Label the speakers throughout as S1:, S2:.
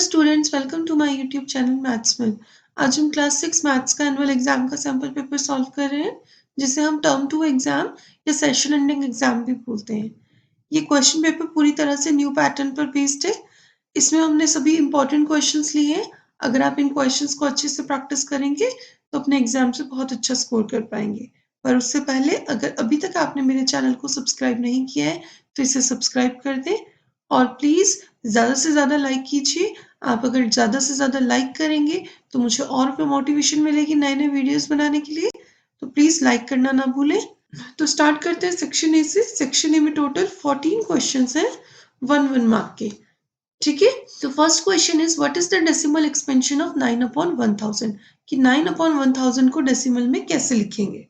S1: Students, welcome to my YouTube channel maths में। आज हम क्लास 6 मैथ्स का एनुअल एग्जाम का सैम्पल पेपर सॉल्व कर रहे हैं, जिसे हम टर्म 2 एग्जाम या सेशन एंडिंग एग्जाम भी बोलते हैं। ये क्वेश्चन पेपर पूरी तरह से न्यू पैटर्न पर बेस्ड है। इसमें हमने सभी इंपॉर्टेंट क्वेश्चंस लिए हैं। अगर आप इन क्वेश्चंस को अच्छे से प्रैक्टिस करेंगे तो अपने एग्जाम से बहुत अच्छा स्कोर कर पाएंगे। पर उससे पहले अगर अभी तक आपने मेरे चैनल को सब्सक्राइब नहीं किया है तो इसे सब्सक्राइब कर दें और प्लीज़ ज़्यादा से ज़्यादा लाइक कीजिए। आप अगर ज़्यादा से ज़्यादा लाइक करेंगे तो मुझे और भी मोटिवेशन मिलेगी नए-नए वीडियोस बनाने के लिए। तो प्लीज़ लाइक करना ना भूलें। तो स्टार्ट करते हैं सेक्शन ए से। सेक्शन ए में टोटल 14 क्वेश्चंस हैं 1 मार्क के। ठीक है, तो first question is what is the decimal expansion of 9/1000 कि 9/1000 को डेसिमल में कैसे लिखेंगे।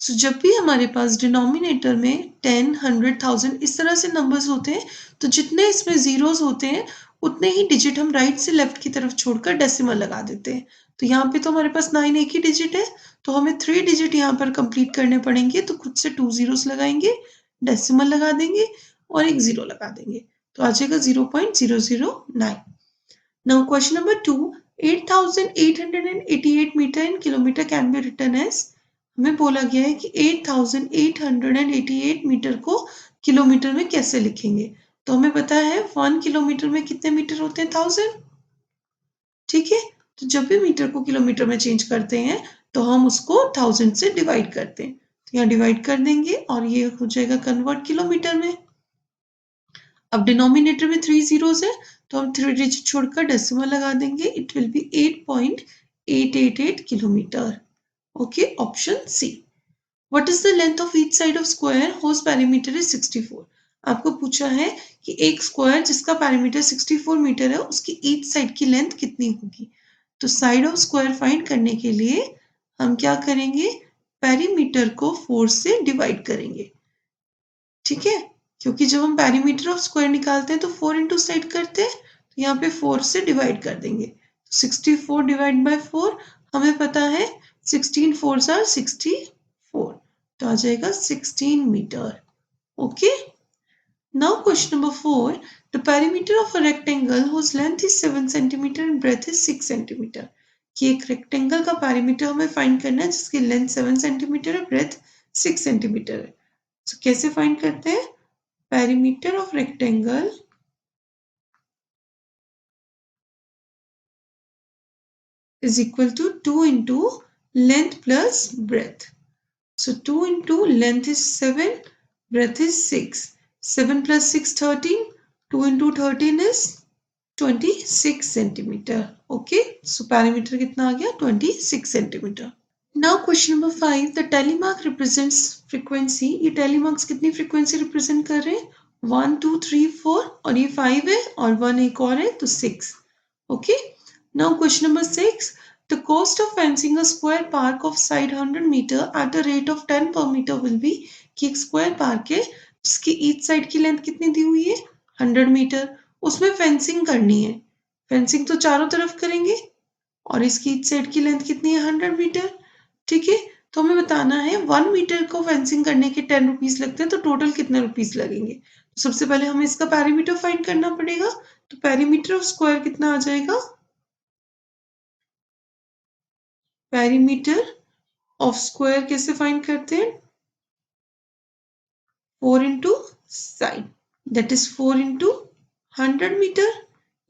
S1: सो जब भी हमारे पास डिनोमिनेटर में 10, 100, 1000 इस तरह से नंबर्स होते हैं तो जितने इसमें जीरोस होते हैं उतने ही डिजिट हम राइट से लेफ्ट की तरफ छोड़कर डेसिमल लगा देते हैं। तो यहाँ पे तो हमारे पास 9 एक ही डिजिट है, तो हमें 3 डिजिट यहाँ पर कंप्लीट करने पड़ेंगे। तो खुद से 2 जीरोस लगाएंगे, डेसिमल लगा देंगे और एक जीरो लगा देंगे, तो आ जाएगा 0.009। Now question number 2, 8888 metre in kilometre can be written as. हमें बोला गया है कि 8888 मीटर को किलोमीटर में कैसे लिखेंगे। तो हमें पता है 1 किलोमीटर में कितने मीटर होते हैं, 1000। ठीक है, तो जब भी मीटर को किलोमीटर में चेंज करते हैं तो हम उसको 1000 से डिवाइड करते हैं। तो यहाँ डिवाइड कर देंगे और ये हो जाएगा कन्वर्ट किलोमीटर में। अब डिनोमिनेटर में 3 जीरोस है तो हम 3 डिजिट छोड़कर डेसिमल लगा देंगे। It will be 8.888 kilometre. Okay, option C. What is the length of each side of square whose perimeter is 64? आपको पूछा है कि एक स्क्वायर जिसका पैरामीटर 64 मीटर है उसकी ईच साइड की लेंथ कितनी होगी। तो साइड ऑफ स्क्वायर फाइंड करने के लिए हम क्या करेंगे, पेरीमीटर को 4 से डिवाइड करेंगे। ठीक है, क्योंकि जब हम पेरीमीटर ऑफ स्क्वायर निकालते हैं तो 4 इंटू साइड करते हैं, तो यहाँ पे 4 से डिवाइड कर देंगे। 64 डिवाइड बाय 4 हमें पता है 16 4s are 64, तो आ जाएगा 16 metre. Okay, now question number 4, the perimeter of a rectangle whose length is 7 centimetre and breadth is 6 centimetre. कि एक रेक्टेंगल का पेरीमीटर हमें फाइंड करना है जिसकी लेंथ 7 सेंटीमीटर है, ब्रेथ 6 सेंटीमीटर है। तो कैसे फाइंड करते हैं, perimeter of rectangle is equal to 2 into length plus breadth. So 2 into length is 7, breadth is 6. 7 plus 6 13, 2 into 13 is 26 centimeter. Okay, so perimeter कितना आ गया, 26 centimeter. Now question number 5, the telemark represents frequency. ये telemarks कितनी frequency represent कर रहे हैं, 1 2 3 4 और ये 5 है और 1 एक और है तो 6. Okay, now question number 6, the cost of fencing a square park of side 100 meter at a rate of 10 per meter will be। कि एक स्क्वायर पार्क है जिसकी ईच साइड की लेंथ कितनी दी हुई है, 100 मीटर, उसमें फेंसिंग करनी है। फेंसिंग तो चारों तरफ करेंगे और इसकी ईच साइड की लेंथ कितनी है, 100 मीटर। ठीक है, तो हमें बताना है 1 मीटर को फेंसिंग करने के 10 रुपीज लगते हैं, तो टोटल कितने रुपीज लगेंगे। तो सबसे पहले हमें इसका पेरीमीटर फाइंड करना पड़ेगा। तो पेरीमीटर ऑफ स्क्वायर कितना आ जाएगा, पेरीमीटर ऑफ स्क्वायर कैसे फाइंड करते हैं, 4 into side, that is 4 into 100 metre.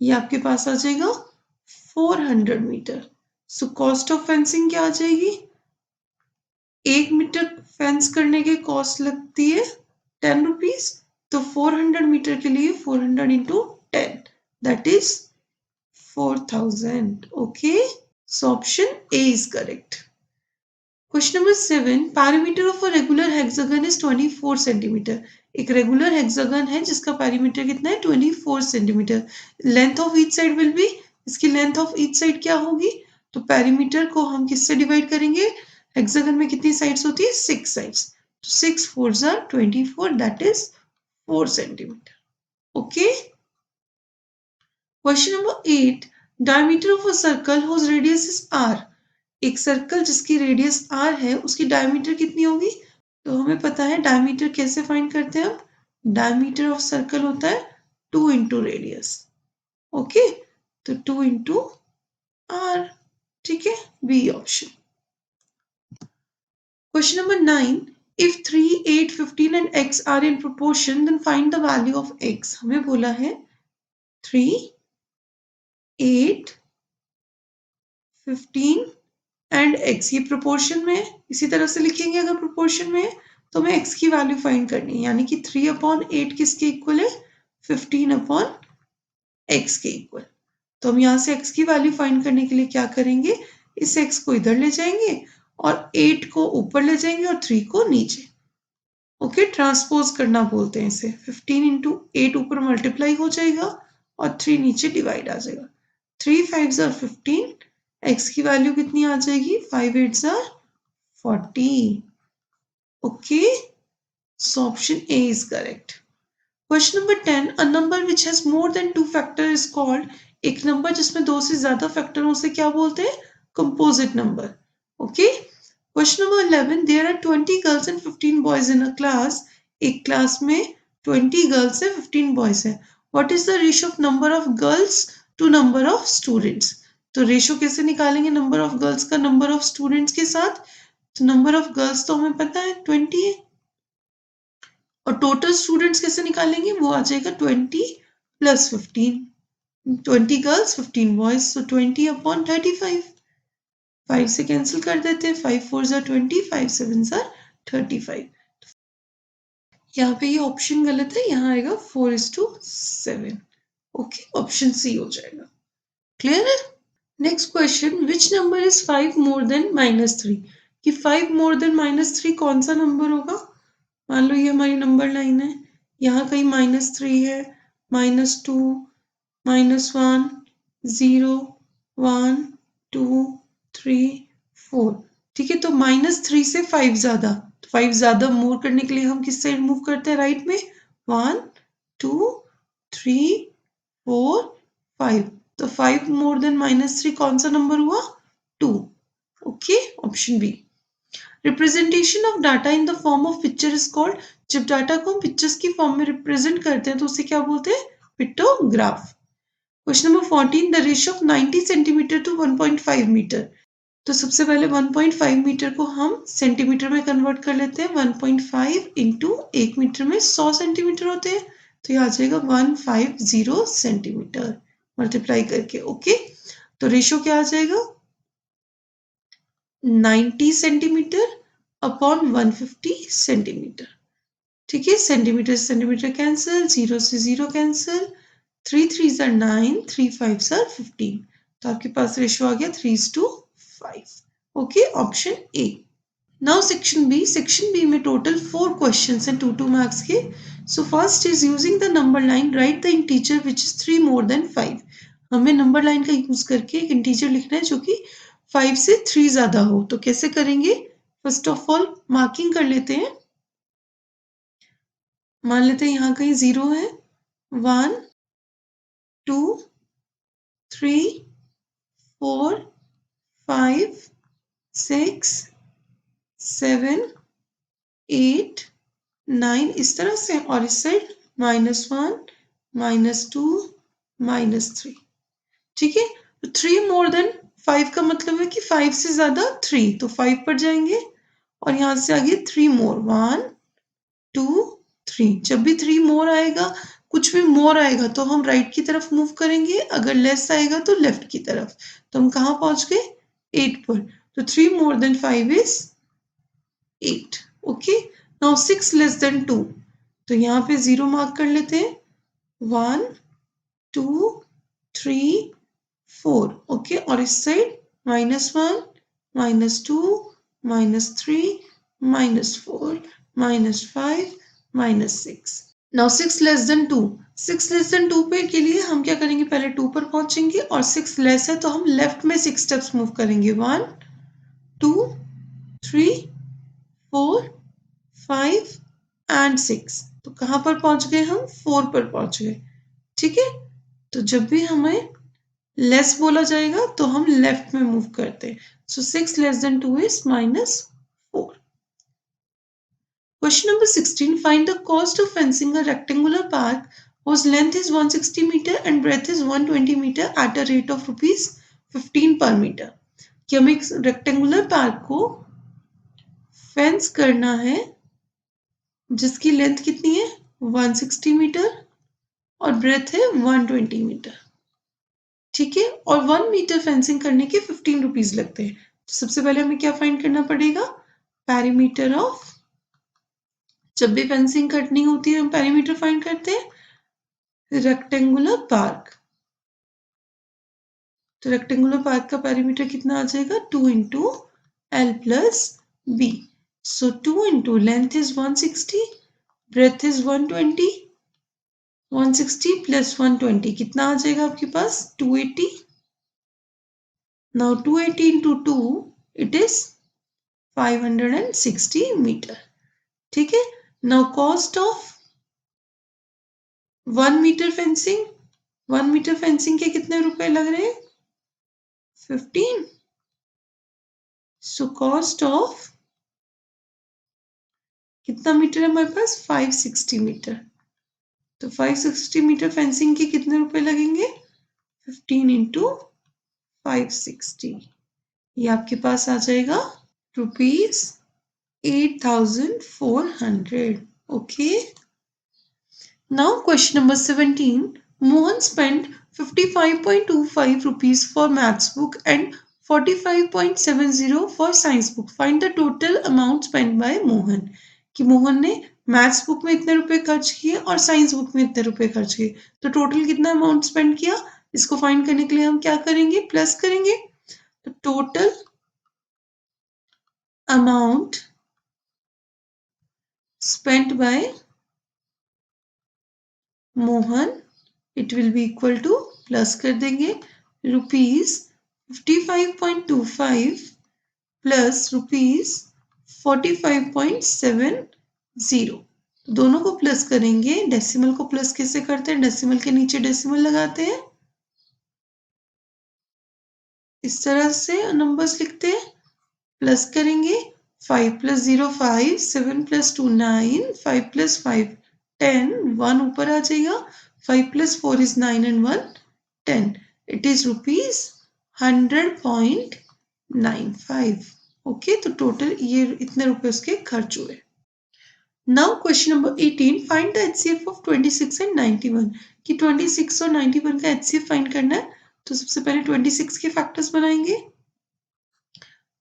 S1: ये आपके पास आ जाएगा 400 metre. So cost of fencing क्या आ जाएगी, 1 मीटर फेंस करने के कॉस्ट लगती है 10 रुपीज, तो 400 मीटर के लिए 400 into 10, that is 4000. Okay, so option A is correct. Question number 7, perimeter of a regular hexagon is 24 centimetre. एक रेगुलर हेक्सागन है जिसका पैरीमीटर कितना है, 24 centimetre. Length of each side will be, इसकी लेंथ ऑफ ईच साइड क्या होगी, तो perimeter को हम किससे डिवाइड करेंगे, हेक्सागन में कितनी साइड्स होती है, 6 साइड्स, तो 6 4s are 24, that is 4 centimetre. Okay, question number 8, diameter of a circle whose radius is r। एक सर्कल जिसकी रेडियस r है उसकी डायमीटर कितनी होगी। तो हमें पता है डायमीटर कैसे फाइंड करते हैं, हम डायमीटर ऑफ सर्कल होता है 2 इंटू रेडियस। ओके, तो 2 इंटू आर, ठीक है, B option. Question number 9, if 3, 8, 15 and x are in proportion, then find the value of x। हमें बोला है 3, 8, 15 एंड x, ये प्रोपोर्शन में है, इसी तरह से लिखेंगे। अगर प्रोपोर्शन में है तो हमें x की वैल्यू फाइंड करनी है, यानी कि 3/8 किसके इक्वल है, 15/x के इक्वल। तो हम यहाँ से x की वैल्यू फाइंड करने के लिए क्या करेंगे, इस x को इधर ले जाएंगे और 8 को ऊपर ले जाएंगे और 3 को नीचे। ओके, ट्रांसपोज करना बोलते हैं इसे। 15 इंटू 8 ऊपर मल्टीप्लाई हो जाएगा और 3 नीचे डिवाइड आ जाएगा। 3 5s are 15, x की वैल्यू कितनी आ जाएगी, 5 8s are 40। Okay, so option A is correct. Question number 10, a number which has more than 2 factor is called. एक नंबर जिसमें 2 से ज्यादा फैक्टर हो उसे क्या बोलते हैं, composite number. Okay, question number 11, there are 20 girls and 15 boys in a class. एक क्लास में 20 गर्ल्स है, 15 बॉयज है। What is the ratio of number of girls to number of students. तो रेशियो कैसे निकालेंगे नंबर ऑफ गर्ल्स का number of students के साथ। तो नंबर ऑफ गर्ल्स तो हमें पता है 20 है, और टोटल स्टूडेंट्स कैसे निकालेंगे, वो आ जाएगा 20 प्लस 15। 20 गर्ल्स 15 बॉयज, सो 20/35। 5 से कैंसिल कर देते हैं, 5 4s are 20, 5 7s are 35। यहाँ पे ये ऑप्शन गलत है, यहाँ आएगा 4:7। ओके, ऑप्शन सी हो जाएगा। क्लियर है। Next question, which number is 5 more than -3। कि 5 मोर देन -3 कौन सा नंबर होगा। मान लो ये हमारी नंबर लाइन है, यहाँ कहीं -3 है, -2, -1, 0, 1, 2, 3, 4। ठीक है, तो -3 से 5 ज्यादा, तो 5 ज्यादा मूव करने के लिए हम किस साइड मूव करते हैं, राइट में। 1 2 3 4 5, तो 5 मोर देन -3 कौन सा नंबर हुआ, 2। Okay, option B. Representation of data in the form of picture is called. जब डाटा को हम पिक्चर्स की फॉर्म में रिप्रेजेंट करते हैं तो उसे क्या बोलते हैं, pictograph. Question number 14, the ratio of 90 centimetre to 1.5 metre. तो सबसे पहले 1.5 मीटर को हम सेंटीमीटर में कन्वर्ट कर लेते हैं। 1.5 इंटू 1 मीटर में 100 सेंटीमीटर होते हैं, तो ये आ जाएगा 150 सेंटीमीटर मल्टीप्लाई करके। ओके, तो रेशियो क्या आ जाएगा, 90 सेंटीमीटर अपॉन 150 सेंटीमीटर। ठीक है, सेंटीमीटर से सेंटीमीटर कैंसिल, 0 से 0 cancel, 3 3s are 9, 3 5s are 15। तो आपके पास रेशियो आ गया 3:5। Okay, option A. Now section B. Section B में टोटल 4 क्वेश्चंस हैं 2 मार्क्स के। So first is using the number line, write the integer which is 3 more than 5। हमें number line का use करके एक इंटीजर लिखना है जो कि 5 से 3 ज्यादा हो। तो कैसे करेंगे, फर्स्ट ऑफ ऑल मार्किंग कर लेते हैं। मान लेते हैं यहाँ कहीं 0 है, 1 2 3 4 5 6 7 8 9 इस तरह से, और इस साइड -1 -2 -3। ठीक है, तो 3 मोर देन 5 का मतलब है कि 5 से ज्यादा 3, तो 5 पर जाएंगे और यहां से आगे 3 मोर, 1 2 3। जब भी 3 मोर आएगा, कुछ भी मोर आएगा तो हम राइट की तरफ मूव करेंगे, अगर लेस आएगा तो लेफ्ट की तरफ। तो हम कहाँ पहुंच गए, 8 पर। तो 3 more than 5 is 8। Okay, now 6 less than 2, तो यहाँ पे 0 मार्क कर लेते हैं, 1 2 3 4। ओके, और इस side -1 -2 -3 -4 -5 -6। Now 6 less than 2। 6 less than 2 पे के लिए हम क्या करेंगे, पहले 2 पर पहुंचेंगे, और 6 लेस है तो हम लेफ्ट में 6 स्टेप्स मूव करेंगे, 1 2 3 4 5 एंड 6। तो कहां पर पहुंच गए हम, 4 पर पहुंच गए। ठीक है, तो जब भी हमें लेस बोला जाएगा तो हम लेफ्ट में मूव करते हैं। सो 6 less than 2 is -4। Question number 16, find the cost of fencing a rectangular park whose length is 160 meter and breadth is 120 meter at a rate of rupees 15 per meter. कि हमें एक रेक्टेंगुलर पार्क को fence करना है जिसकी length कितनी है 160 metre और ब्रेथ है 120 मीटर, ठीक है, और 1 मीटर फेंसिंग करने के 15 रुपीज लगते हैं। तो सबसे पहले हमें क्या फाइंड करना पड़ेगा, पेरीमीटर ऑफ, जब भी फेंसिंग करनी होती है हम पेरीमीटर फाइंड करते हैं रेक्टेंगुलर पार्क। तो रेक्टेंगुलर पार्क का पेरीमीटर कितना आ जाएगा 2 into L plus B. So 2 into length is 160, breadth is 120, 160 plus 120 कितना आ जाएगा आपके पास 280। Now 280 into 2 it is 560 metre, ठीक है। Now cost of 1 metre fencing, 1 metre fencing के कितने रुपए लग रहे हैं 15। सो कॉस्ट ऑफ कितना मीटर है हमारे पास 560 मीटर। तो 560 मीटर फेंसिंग के कितने रुपए लगेंगे 15 इंटू 560, ये आपके पास आ जाएगा rupees 8400। Okay, now question number 17, Mohan spent 55.25 rupees for maths book and 45.70 for science book. Find the total amount spent by Mohan. कि मोहन ने मैथ्स बुक में इतने रुपए खर्च किए और साइंस बुक में इतने रुपए खर्च किए, तो टोटल कितना अमाउंट स्पेंड किया, इसको फाइंड करने के लिए हम क्या करेंगे प्लस करेंगे। तो total amount spent by Mohan it will be equal to, plus कर देंगे रुपीज 55.25 प्लस रुपीज 45.70, दोनों को प्लस करेंगे। डेसिमल को प्लस कैसे करते हैं, डेसिमल के नीचे डेसिमल लगाते हैं, इस तरह से नंबर्स लिखते हैं, प्लस करेंगे 5 प्लस 0 5, 7 प्लस 2 9, 5 प्लस 5 10, 1 ऊपर आ जाएगा, 5 plus 4 is 9 and 1 10, it is rupees 100.95। Okay, तो टोटल ये इतने रुपए उसके खर्च हुए। Now question number 18, find the HCF of 26 and 91। कि 26 और 91 का एचसीएफ फाइंड करना है, तो सबसे पहले 26 के फैक्टर्स बनाएंगे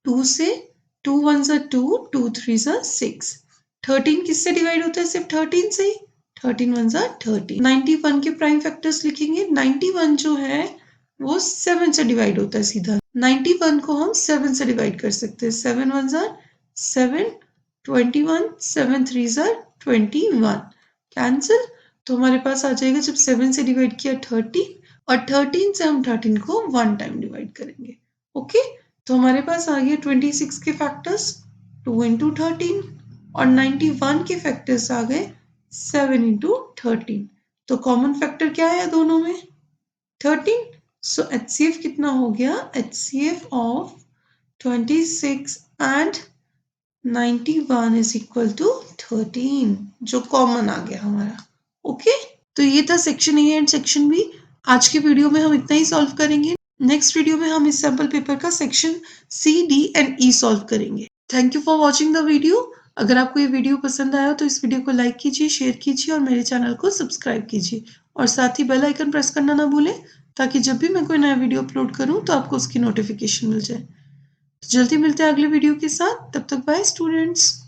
S1: 2 से, 2 1 2, 2 3 6, 13 किससे डिवाइड होता है सिर्फ 13 से ही, 13 1 13। 91 के प्राइम फैक्टर्स लिखेंगे, 91 जो है वो 7 से डिवाइड होता है सीधा, 91 को हम 7 से डिवाइड कर सकते हैं, 7 1 7, 21, 7 3 21, कैंसिल। तो हमारे पास आ जाएगा जब 7 से डिवाइड किया 30 और 13 से हम 13 को 1 टाइम डिवाइड करेंगे। ओके, तो हमारे पास आ गया 26 के फैक्टर्स 2 इंटू 13 और 91 के फैक्टर्स आ गए 7 इंटू 13। तो कॉमन फैक्टर क्या है दोनों में 13। सो एचसीएफ कितना हो गया, HCF of 26 and 91 is equal to 13, जो कॉमन आ गया हमारा। ओके, तो ये था section A and section B. आज के वीडियो में हम इतना ही सॉल्व करेंगे, नेक्स्ट वीडियो में हम इस सैम्पल पेपर का section C D and E solve करेंगे। Thank you for watching the video. अगर आपको ये वीडियो पसंद आया तो इस वीडियो को लाइक कीजिए, शेयर कीजिए और मेरे चैनल को सब्सक्राइब कीजिए और साथ ही बेल आइकन प्रेस करना ना भूलें, ताकि जब भी मैं कोई नया वीडियो अपलोड करूं तो आपको उसकी नोटिफिकेशन मिल जाए। तो जल्दी मिलते हैं अगले वीडियो के साथ, तब तक बाय स्टूडेंट्स।